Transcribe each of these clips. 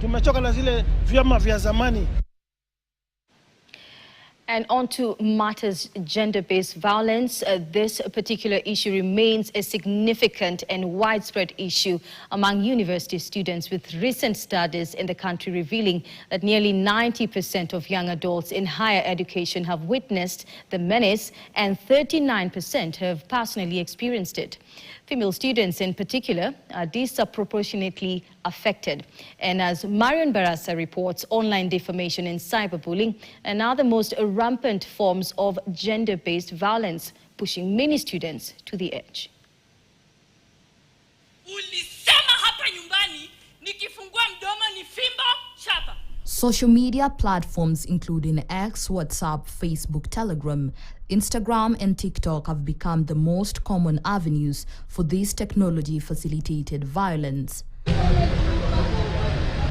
Tumechoka na zile vyama vya zamani. And on to matters gender-based violence. This particular issue remains a significant and widespread issue among university students, with recent studies in the country revealing that nearly 90% of young adults in higher education have witnessed the menace and 39% have personally experienced it. Female students in particular are disproportionately affected. And as Marion Barasa reports, online defamation and cyberbullying are now the most rampant forms of gender-based violence, pushing many students to the edge. Social media platforms including X, WhatsApp, Facebook, Telegram, Instagram and TikTok have become the most common avenues for this technology-facilitated violence.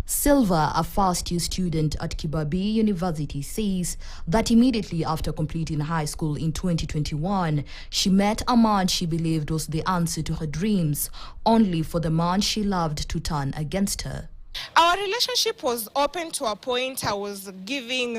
Silva, a first-year student at Kibabii University, says that immediately after completing high school in 2021, she met a man she believed was the answer to her dreams, only for the man she loved to turn against her. Our relationship was open to a point. I was giving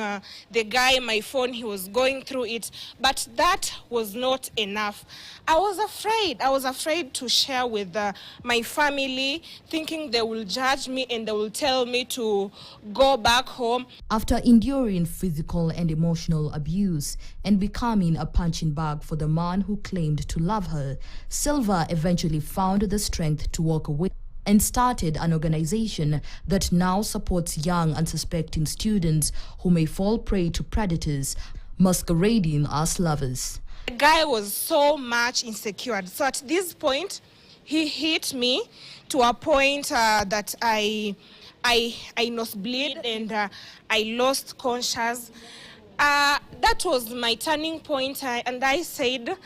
the guy my phone, he was going through it, but that was not enough. I was afraid to share with my family, thinking they will judge me and they will tell me to go back home. After enduring physical and emotional abuse and becoming a punching bag for the man who claimed to love her, Silva eventually found the strength to walk away and started an organization that now supports young unsuspecting students who may fall prey to predators masquerading as lovers. The guy was so much insecure. So at this point, he hit me to a point that I nosebleed and I lost conscious. That was my turning point, and I said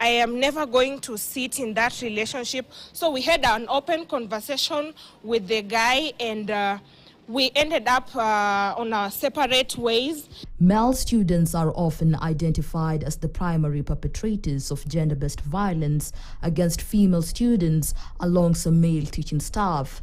I am never going to sit in that relationship. So we had an open conversation with the guy, and we ended up on our separate ways. Male students are often identified as the primary perpetrators of gender-based violence against female students alongside male teaching staff.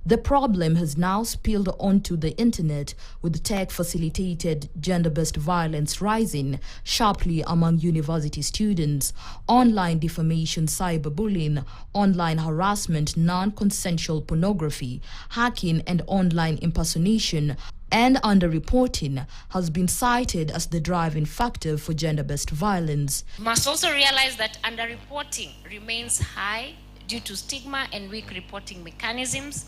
The problem has now spilled onto the internet, with tech-facilitated gender-based violence rising sharply among university students. Online defamation, cyberbullying, online harassment, non-consensual pornography, hacking and online impersonation and underreporting has been cited as the driving factor for gender-based violence. We must also realize that underreporting remains high due to stigma and weak reporting mechanisms.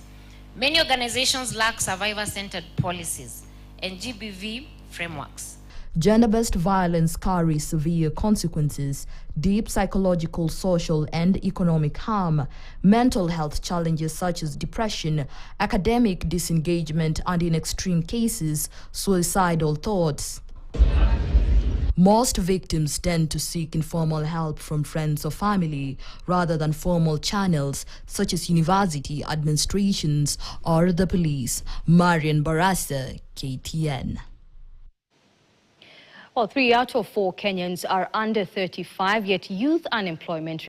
Many organizations lack survivor-centered policies and GBV frameworks. Gender-based violence carries severe consequences: deep psychological, social, and economic harm, mental health challenges such as depression, academic disengagement, and in extreme cases, suicidal thoughts. Most victims tend to seek informal help from friends or family rather than formal channels such as university administrations or the police. Marion Barasa, KTN. Well, 3 out of 4 Kenyans are under 35, yet youth unemployment